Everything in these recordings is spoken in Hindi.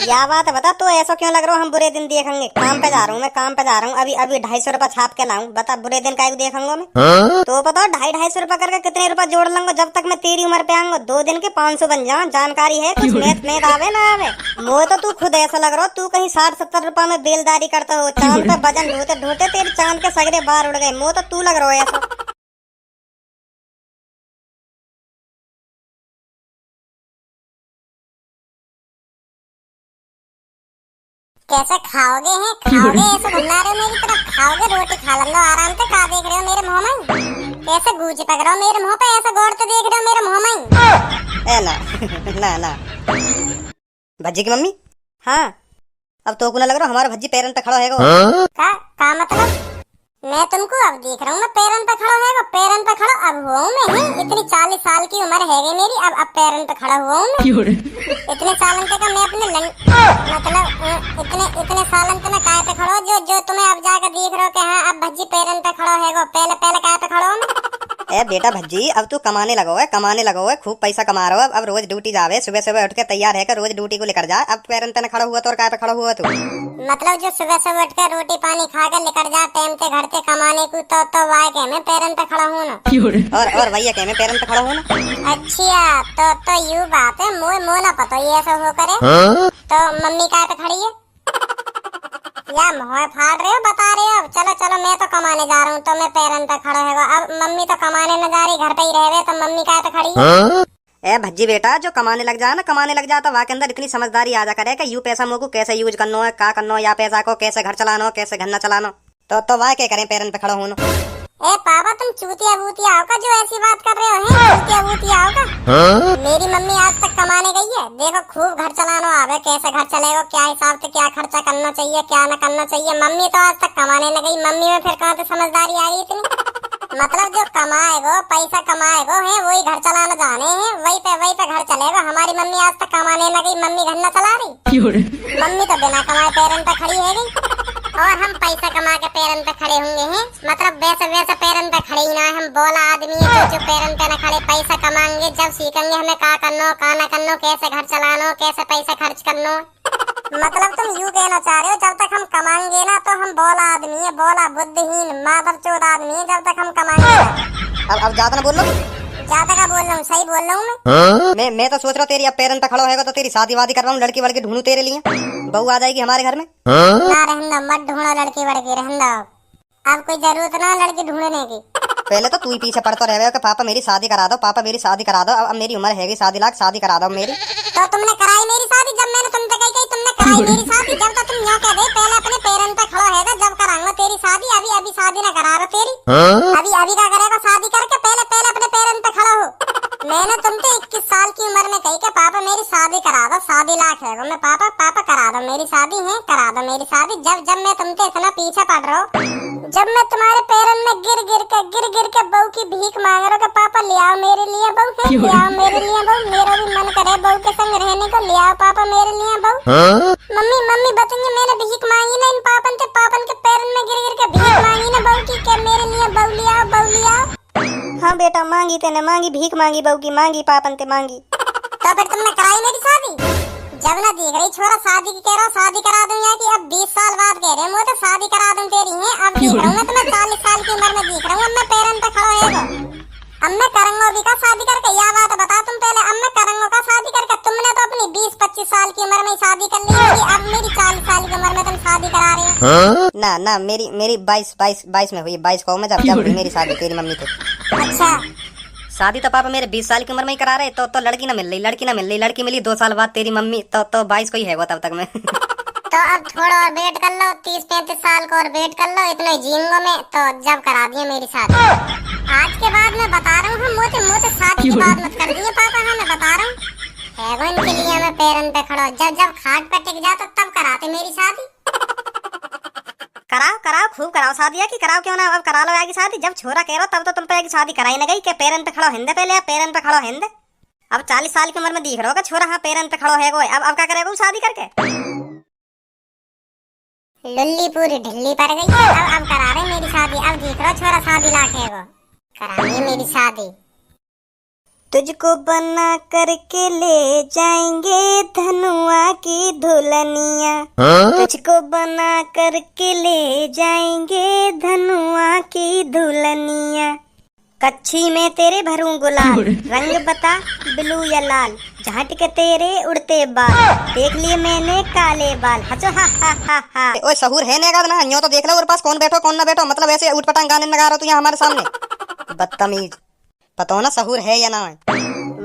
क्या बात है बता, तो ऐसा क्यों लग रहा हो हम बुरे दिन देखेंगे? काम पे जा रहा हूँ मैं, काम पे जा रहा हूँ, अभी अभी 250 रुपए छाप के लाऊं, बता बुरे दिन का देखेंगे मैं? तो बताओ 250 रुपए करके कितने रुपए जोड़ लूंगा जब तक मैं तेरी उम्र पे आऊंगा? 2 दिन के 500 बन जाऊं, जानकारी है कुछ? मैथ में आवे ना आवे? मुझे तो तू खुद ऐसा लग रहा हो तू कहीं 60-70 रुपए में बेलदारी करता हो। चांद पे वजन ढोते ढोते तेरे चांद के सगरे बाहर उड़ गए। मुझे तो तू लग रहा हो ऐसा। कैसे खाओगे हैं? खाओगे ऐसे बुला रहे हो मेरी तरफ? खाओगे? रोटी खा लो आराम से। का देख रहे हो मेरे मुंह में? कैसे गूंज पक रहा हो मेरे मुंह पे? ऐसे गौर से देख रहे हो मेरे मुंह में? ए ना ना ना भज्जी की मम्मी। हाँ अब तो को ना लग रहा हमारा भज्जी पैरन पे खड़ा है का मतलब? मैं तुमको अब देख रहा हूँ मैं पैरन पे खड़ा है। पैरन पे खड़ा अब हुआ हूँ मैं? इतनी 40 साल की उम्र है गई मेरी, अब पैरन पे खड़ा हुआ हूँ मैं। इतने सालन तक मैं अपने मतलब इतने सालन तक मैं काय पे खड़ा जो जो तुम्हें अब जाकर देख रहे हो कि हाँ अब भज्जी पैरन पे खड़ा है। पहले पहले काय पे खड़ा हूँ मैं? ए बेटा भज्जी अब तू कमाने लगो है, खूब पैसा कमा रहा हो। अब रोज ड्यूटी जावे, सुबह सुबह उठ के तैयार है कर रोज ड्यूटी को लेकर जा। अब पैरन पे खड़ा हुआ तो और काय पे खड़ा हुआ तू? मतलब जो सुबह सुबह उठ कर रोटी पानी खा कर लेकर जा टाइम से घर से कमाने को, तो वाई के मैं पैरन पे खड़ा हूँ ना। और भैया के मैं पैरन पे खड़ा हूँ ना। अच्छा तो यूँ बात है। मोह ना पता ये ऐसा हो करे। तो मम्मी काय पे खड़ी है या मोह फाड़ रहे हो? बता रहे हो? चलो चलो मैं तो कमाने जा रहा हूँ तो मैं पैरन पे खड़ा है। अब मम्मी तो कमाने न जा रही, घर पे ही रह रहे, तो मम्मी काय पे खड़ी है? ए भज्जी बेटा जो कमाने लग जा ना, कमाने लग जा तो वहाँ के अंदर इतनी समझदारी आ जा करे कि यू पैसा मोको कैसे यूज करनो है, का करनो, या पैसा को कैसे घर चलानो, कैसे घर न चलानो। तो वहाँ क्या करें पैरन पे खड़ा होना। ए पापा तुम चूतिया बूतिया आओ का जो ऐसी बात कर रहे हो? हैं चूतिया बूतिया आओ का? मेरी मम्मी आज तक कमाने गई है, देखो खूब घर चलानो आवे, कैसे घर चलेगा, क्या हिसाब से क्या खर्चा करना चाहिए, क्या न करना चाहिए। मम्मी तो आज तक कमाने न गई, मम्मी में फिर कहाँ से समझदारी आ गई इतनी? मतलब जो कमाएगो पैसा कमाएगो है वही घर चलाना जाने हैं, वही पे घर चलेगा। हमारी मम्मी आज तक कमाने न गई, मम्मी घर न चला रही। मम्मी तो बिना कमाए पैरन पे खड़ी है गई और हम पैसा कमा के पैरन पे खड़े होंगे हैं। मतलब वैसे पैरन पे खड़े ही ना, हम बोला आदमी है जो पैरन पे न खड़े। पैसा कमाएंगे जब सीखेंगे हमें का करनो का न करनो, कैसे घर चलानो, कैसे पैसा खर्च करनो। मतलब तुम यूँ कहना चाह रहे हो जब तक हम कमाएंगे ना तो हम बोला आदमी है, बोला बुद्धिहीन मादरचोद आदमी है जब तक हम कमाएंगे। अब ज्यादा न बोल लो। ज्यादा का बोल रहा हूँ? सही बोल रहा हूँ मैं तो सोच रहा हूँ तेरी अब पैरन पे खड़ा होगा तो तेरी शादी वादी कर रहा हूँ, लड़की वड़की ढूंढूं तेरे लिए, बहू आ जाएगी हमारे घर में। ना रहने दो, मत ढूंढो लड़की वड़की, रहने दो। अब कोई जरूरत ना लड़की ढूंढने की। पहले तो तू ही पीछे पड़ता रह कि पापा मेरी शादी करा दो, पापा मेरी शादी करा दो। अब मेरी उम्र है 7 लाख, शादी करा दो मेरी। तो तुमने कराई मेरी शादी? जब मैंने तुमसे कही तुमने कराई मेरी शादी? जब तो तुम यहाँ कह दे पहले अपने पैरन पे खड़ा है जब कराऊंगा तेरी शादी। अभी शादी ना करा रहा तेरी। अभी क्या करेगा? शादी करके पहले अपने पैरन पे खड़ा हो। मैंने तुमसे 21 साल की उम्र में कही कि पापा मेरी शादी करा दो, 7 लाख है मैं पापा करा दो मेरी शादी है, करा दो मेरी शादी। जब मैं तुमसे इतना पीछे पड़ रहा हूँ, जब मैं तुम्हारे पैरन में गिर गिर के बहू की भीख मांग रहा हूँ कि पापा ले आओ मेरे लिए बहू, ले आओ मेरे लिए बहू, मेरा भी मन करे बहू के संग रहने को, ले आओ पापा मेरे लिए बहू। मम्मी बताइए मैंने भीख मांगी ना इन पापन के पैरन में गिर के भीख मांगी ना बहू की कि मेरे लिए बहू ले आओ। हाँ बेटा मांगी तेने, मांगी भीख मांगी, बहू की मांगी, पापन ते मांगी। तो फिर तुमने कराई मेरी शादी? जब ना देख रही छोरा शादी की कह रहा शादी करा दूं या कि अब 20 साल बाद कह रहे मुझे तो शादी करा दूं तेरी है। अब देख रहा हूँ मैं तुम्हें 40 साल की उम्र में देख रहा हूँ, अब मैं पैरन पे खड़ा है अब मैं करूंगा भी का शादी करके? या बात बता तुम पहले, अब मैं करूंगा का शादी करके? तुमने तो अपनी 20-25 साल की उम्र में शादी कर ली होगी, अब मेरी 40 साल की उम्र में तुम शादी करा रहे हो। ना मेरी 22 में हुई, 22 को मैं जब हुई मेरी शादी तेरी मम्मी को। अच्छा शादी तो पापा मेरे 20 साल की उम्र में ही करा रहे। तो लड़की ना मिल रही, लड़की मिली 2 साल बाद तेरी मम्मी। तो 22 को ही है वो तब तक मैं। तो अब थोड़ा और वेट कर लो, 30-35 साल को और वेट कर लो, इतना जीऊंगा मैं। तो जब करा दिए मेरी शादी, आज के बाद मैं बता रहा हूँ, हम मोटे शादी की बात मत कर दिए पापा। हाँ मैं बता रहा हूँ है इनके लिए मैं पैरन पे खड़ा। जब खाट पे टिक जाता तब कराते मेरी शादी। कराओ खूब कराओ शादी की, कराओ क्यों ना? अब करा लो आगे शादी। जब छोरा कह रहा तब तो तुम पे एक शादी कराई न गई कि पैरन पे खड़ो हिंदे पहले, पैरन पे खड़ो हिंदे। अब 40 साल की उम्र में दिख रहा होगा छोरा हाँ पैरन पे खड़ो है वो। अब क्या करेगा शादी करके? लुल्ली पूरी ढिल्ली पड़ गई है। अब करा रहे मेरी शादी। अब देख रहा छोरा 7 लाख है वो, करा रही मेरी शादी। तुझको बना करके ले जाएंगे धनुआ की दुल्हनिया, तुझको बना करके ले जाएंगे धनुआ की दुल्हनिया। कच्छी में तेरे भरूं गुलाल, रंग बता ब्लू या लाल, झाट के तेरे उड़ते बाल, देख लिए मैंने काले बाल, हंसो हा हा हा हा। ओए सहूर है नेगा ना, यूं तो देख लो और पास कौन बैठो कौन ना बैठो, मतलब ऐसे उठपटांग गाने लगा रहा तू यहाँ हमारे सामने। बदतमीज, पता हो ना सहूर है या ना है।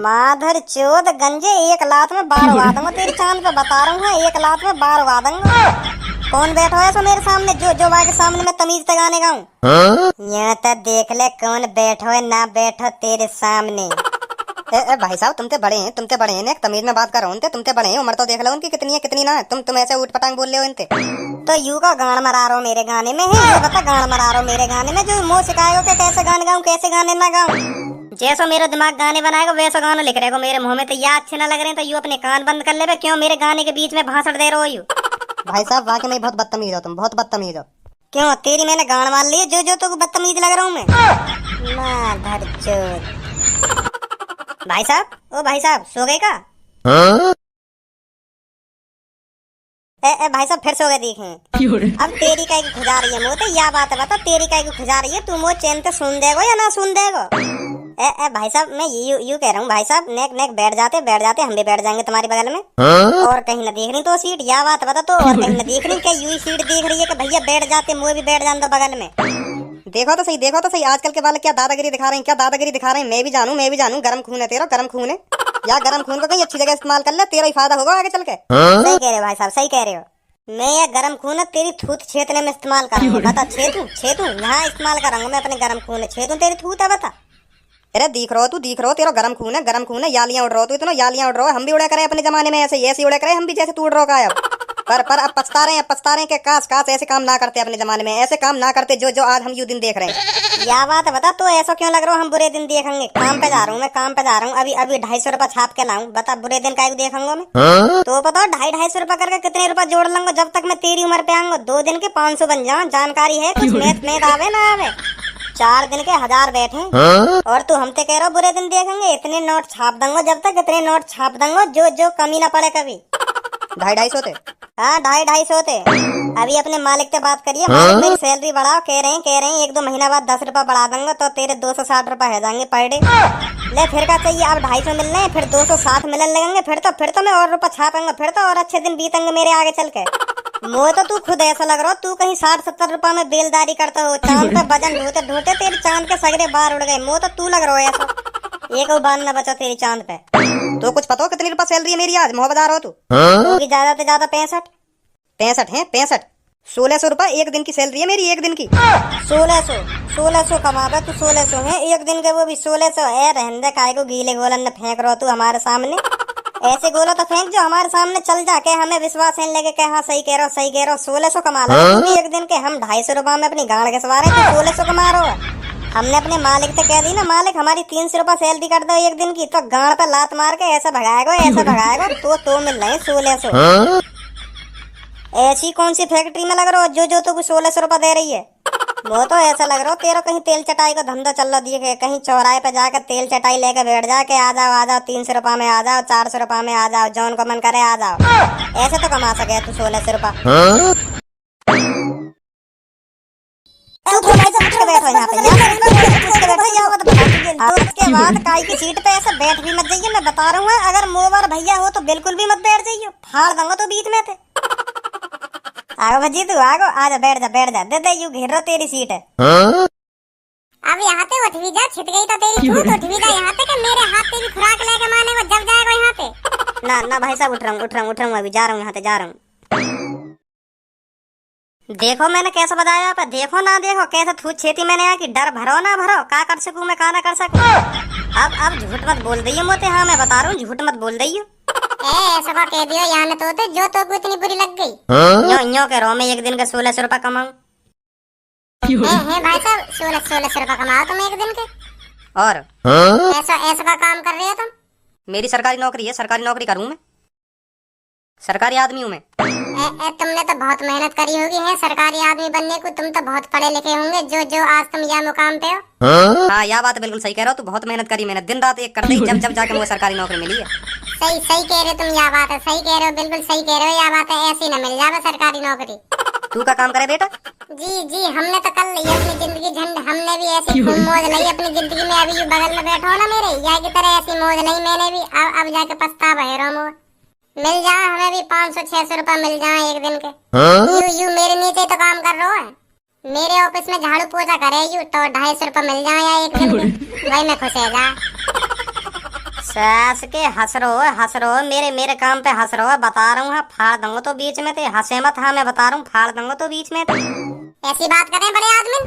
माधर चोद गंजे, एक लात में बार उड़ा दूंगा तेरी चांद पे, बता रहा हूँ एक लात में बार उड़ा दूंगा। कौन बैठो है सो मेरे सामने, जो बार के सामने मैं तमीज से गाने गाऊं। यहाँ तक देख ले कौन बैठो है ना बैठो तेरे सामने। भाई साहब तुमते बड़े हैं, तुमते बड़े हैं, तमीज में बात कर रहा हूँ, तुमते बड़े हैं, उम्र तो देख लो उनकी कितनी है कितनी ना है, तुम ऐसे उठपटांग बोल रहे हो इनते। तो यू का गान मरा रहा हो मेरे गाने में है, ये बता गान मरा रहा हो मेरे गाने में, जो मुँह सिखाएगा कि कैसे गाने गाऊं कैसे गाने ना गाऊं। जैसा मेरा दिमाग गाने बनाएगा वैसा गाना लिख रहेगा मेरे मुंह में, तो या अच्छे ना लग रहे हैं तो यू अपने कान बंद कर ले, क्यों मेरे गाने के बीच में भाषण दे रहे हो यू। भाई साहब वाकई में बहुत बदतमीज हो तुम, बहुत बदतमीज हो। क्यों तेरी मैंने गान मान ली, जो तो बदतमीज लग रहा हूँ मैं। माधर चोद। भाई साहब, ओ भाई साहब सो गए का? भाई साहब फिर सो गए देखें। अब तेरी काय की खुजा रही है मुँह, तो या बात है बता, तेरी काय की खुजा रही है, तू मुँह चैन से सुन देगो या ना सुन देगो। भाई साहब मैं यू कह रहा हूँ, भाई साहब नेक बैठ जाते हम भी बैठ जाएंगे तुम्हारे बगल में। और कहीं ना देख रही तो सीट, या बात बता तो, और कहीं ना देख रही क्या यू सीट देख रही है कि भैया बैठ जाते, मुँह भी बैठ जान दो बगल में। देखो तो सही, आजकल के बालक क्या दादागिरी दिखा रहे हैं, क्या दादागिरी दिखा रहे हैं। मैं भी जानू, गरम खून है तेरा, गरम खून है। या गरम खून को कहीं अच्छी जगह इस्तेमाल कर ले, तेरा ही फायदा होगा आगे चल के। सही कह रहे हो भाई साहब, सही कह रहे हो। मैं ये गरम खून है तेरी थूत छेतने में इस्तेमाल करूंगा, बता छेतू यहाँ इस्तेमाल करूंगा मैं अपने गरम खून छेतू तेरी थूत है बता। अरे दिख रहो तेरा गरम खून है, यालियां उड़ रहो तू, इतना यालियां उड़ रहो, हम भी उड़ा करे अपने जमाने में ऐसे उड़ा करे हम भी, जैसे तू उड़ रहा है। पर अब पछता रहे हैं कि काश ऐसे काम ना करते अपने जमाने में, ऐसे काम ना करते जो आज हम यू दिन देख रहे हैं। या बात है बता, तो ऐसा क्यों लग रहा हो हम बुरे दिन देखेंगे। काम पे जा रहा हूँ मैं, काम पे जा रहा हूँ, अभी 250 रुपया छाप के लाऊं, बता बुरे दिन का देखूंगा मैं। तो बताओ 250 रुपया करके कितने रुपया जोड़ लूंगा जब तक मैं तेरी उम्र पे आऊंगा। 2 दिन के 500 बन जाऊं, जानकारी है कुछ मैथ आवे ना आवे। 4 दिन के 1000 बैठे, और तू हमसे कह रहा हो बुरे दिन देखेंगे। इतने नोट छाप दूंगा जब तक इतने नोट छाप दूंगा जो कमी ना पड़े कभी। 250 थे? हाँ 250 थे। अभी अपने मालिक से बात करिए, मालिक मेरी सैलरी बढ़ाओ, कह रहे हैं 1-2 महीना बाद 10 रुपया बढ़ा दूंगा तो तेरे 260 रुपया हो जाएंगे पर डे। ले फिर क्या चाहिए, अब 250 मिल रहे हैं, फिर 260 मिलने लगेंगे, फिर तो मैं और रुपया छापेंगे, फिर तो और अच्छे दिन बीतेंगे मेरे आगे चल के। मुझे तो तू खुद ऐसा लग रहा हो तू कहीं 60-70 रुपया में बेलदारी करता हो। चांद पे वजन ढोते तेरे चांद के सगरे बार उड़ गए। मुझे तो तू लग रहा हो ऐसा, एक बार न बचा तेरी चांद पे। तो कुछ पता हो कितनी रुपया सैलरी है मेरी आज, मुँह बता रहा हो तू? ज्यादा से ज्यादा 65 है 65। 1600 रुपया एक दिन की सैलरी है मेरी, एक दिन की। 1600 कमावे तू, 1600 है एक दिन के, वो भी 1600 है। रहने दे, काय को गीले गोलन न फेंक रहो तू हमारे सामने। ऐसे गोला तो फेंक जो हमारे सामने चल जाके हमें विश्वास है लगे कि हाँ सही कह रहा हो। 1600 कमा लो एक दिन के, हम 250 रुपया में अपनी गाड़ के सवार है, 1600 कमा रहे हो। हमने अपने मालिक से कह दी ना, मालिक हमारी 300 रुपया सैलरी कर दो एक दिन की, तो गाड़ पे लात मार के ऐसा भगाएगा तो मिल रहे 1600। ऐसी कौन सी फैक्ट्री में लग रहा हो जो तो कुछ 1600 रुपया दे रही है। वो तो ऐसा लग रहा हो तेरा कहीं तेल चटाई का धंधा चल रहा दिए, कहीं चौराहे पे जाकर तेल चटाई लेकर बैठ जाके आ जाओ 300 रुपया में आ जाओ, 400 रुपया में आ जाओ, जौन को मन करे आ जाओ। ऐसे तो कमा सके तू 1600 रुपया। उसके बाद काई की सीट पे ऐसे बैठ भी मत जाइए, मैं बता रहा हूँ। अगर मोबाइल भैया हो तो बिल्कुल भी मत बैठ जाइए, फाड़ दूंगा तो बीच में थे। आगो भजी तू आगो, आजा बैठ जा, दे यू घेर रहा तेरी सीट है। अब यहाँ पे उठ भी जा, छिट गई तो तेरी छूट, उठ भी जा यहाँ पे कि मेरे हाथ तेरी खुराक लेके माने को जब जाएगा यहाँ पे। ना भाई साहब उठ रहा हूँ, अभी जा रहा हूँ यहाँ से, जा रहा हूँ। देखो मैंने कैसा बताया आप, देखो ना देखो कैसे थूत छेती मैंने यहाँ की, डर भरो ना भरो, का कर सकूँ मैं का ना कर सकूँ। अब झूठ मत बोल दइयो मोते, हाँ मैं बता रहा हूँ झूठ मत बोल दइयो। ऐसा का कह दियो यहाँ तो जो तो को इतनी बुरी लग गई। यो कह रहा हूँ मैं एक दिन का 1600 रुपया कमाऊँ। भाई साहब 1600 रुपया कमाओ तुम एक दिन के, और ऐसा का काम कर रहे हो तुम? मेरी सरकारी नौकरी है, सरकारी नौकरी करूँ मैं, सरकारी आदमी हूँ मैं। तुमने तो बहुत मेहनत करी होगी है सरकारी आदमी बनने को। तुम तो बहुत पढ़े लिखे होंगे जो जो आज तुम यह मुकाम पे हो। हाँ यह बात बिल्कुल सही कह रहे हो। तू बहुत मेहनत करी, मैंने दिन रात एक करते ही जब जब जाके मुझे सरकारी नौकरी मिली है। सही सही कह रहे हो तुम, यह बात है, सही कह रहे हो, बिल्कुल सही कह रहे हो। यह बात है, ऐसी न मिल जावे सरकारी नौकरी। तू क्या काम करे बेटा? जी हमने तो कर ली अपनी जिंदगी झंड। हमने भी ऐसी खूब मौज ली अपनी जिंदगी में। अभी बगल में बैठो ना मेरे, यह की तरह ऐसी मौज ली मैंने भी। अब जाके पछतावा है रोमो। मिल जाए हमें भी 500-600 रुपए मिल जाए एक दिन के। यू मेरे नीचे तो काम कर रहा है। मेरे ऑफिस में झाड़ू पोछा करे यू तो 250 रुपए मिल जाए या एक दिन के। वही मैं खुश है जा। सास के हंस रहो मेरे काम पे हंस रहो। बता रहा हूँ फाड़ दूंगा तो बीच में थे, हंसे मत। हाँ मैं बता रहा हूँ फाड़ दूंगा तो बीच में थे। ऐसी बात करें बड़े आदमी।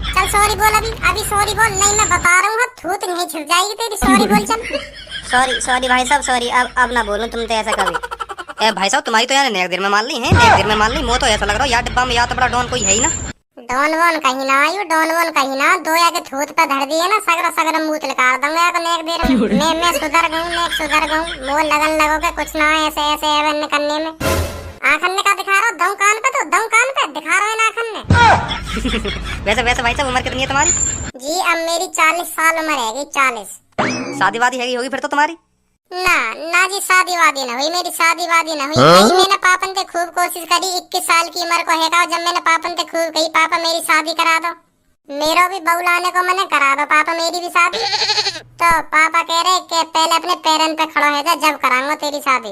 चल सॉरी बोल, अभी सॉरी बोल। नहीं मैं बता रहा हूँ थूत नहीं छिप जाएगी तेरी। सॉरी बोल चल। सॉरी भाई साहब सॉरी। अब ना बोलूं तुम तो ऐसा कभी। ए भाई साहब तुम्हारी तो यार नेक देर में मान ली है, नेक देर में मान ली। मुझे तो ऐसा लग रहा है यार डिब्बा में या तो बड़ा डॉन कोई है ही ना। डॉन वॉन कहीं ना आयु, डॉन वॉन कहीं ना। दो या के थूत पे धर दिए ना सगरा मुंह लगा दूंगा या नेक देर में। मैं सुधर गऊं मोह लगन लगोगे कुछ ना ऐसे एवन करने में। आखन का दिखा रहा दम कान पे, तो दम कान पे दिखा रहा है ना आखन ने। वैसे भाई साहब उम्र कितनी है तुम्हारी? जी अब मेरी 40 साल उम्र है। 40। शादी वादी हैगी होगी फिर तो तुम्हारी? ना जी शादी वादी ना हुई मेरी। शादी वादी ना हुई। मैंने पापन से खूब कोशिश करी। 21 साल की उम्र को है जब मैंने पापन से खूब कही पापा मेरी शादी करा दो, मेरा भी बहू लाने को मैंने करा दो पापा मेरी भी शादी। तो पापा कह रहे कि पहले अपने पैरन पे खड़ा हो जा जब कराऊंगा तेरी शादी।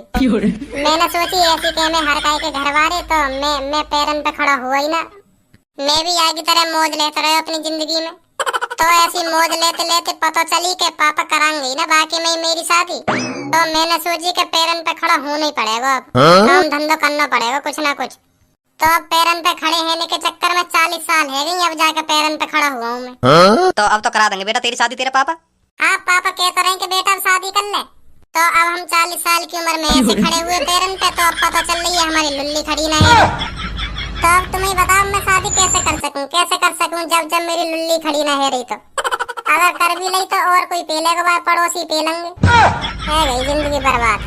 मैंने सोची ऐसी के मैं हर काई के घर वाले तो मैं पैरन पे खड़ा हुआ ही ना। मैं भी यहाँ की तरह मौज लेते रहे अपनी जिंदगी में। तो ऐसी मौज लेते लेते पता चली कि पापा कराएंगे ना बाकी में मेरी शादी। तो मैंने सोची कि पैरन पे खड़ा होना ही पड़ेगा। अब काम धंधा करना पड़ेगा कुछ ना कुछ। तो अब पैरन पे खड़े होने के चक्कर में 40 साल है गई। अब जाकर पैरन पे खड़ा हुआ हूँ मैं। तो अब तो करा देंगे बेटा तेरी शादी तेरे पापा। आप पापा कहते रहे कि बेटा अब शादी कर ले। तो अब हम 40 साल की उम्र में ऐसे खड़े हुए पैरन पे। तो अब पता चल रही है हमारी लुल्ली खड़ी ना है। तो अब तुम्हें बताओ मैं शादी कैसे कर सकूं जब मेरी लुल्ली खड़ी ना है रही। तो अगर कर भी ली तो और कोई पी लेगा, पड़ोसी पी लेंगे। है गई जिंदगी बर्बाद।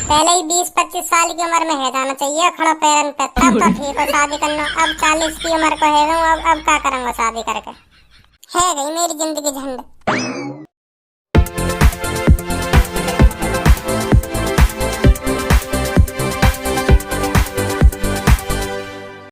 पहले ही 20-25 साल की उम्र में है जाना चाहिए खड़ा पैरन पे, तब तो ठीक हो शादी करना। अब 40 की उम्र को है अब क्या करूंगा शादी करके। है गई मेरी जिंदगी झंड।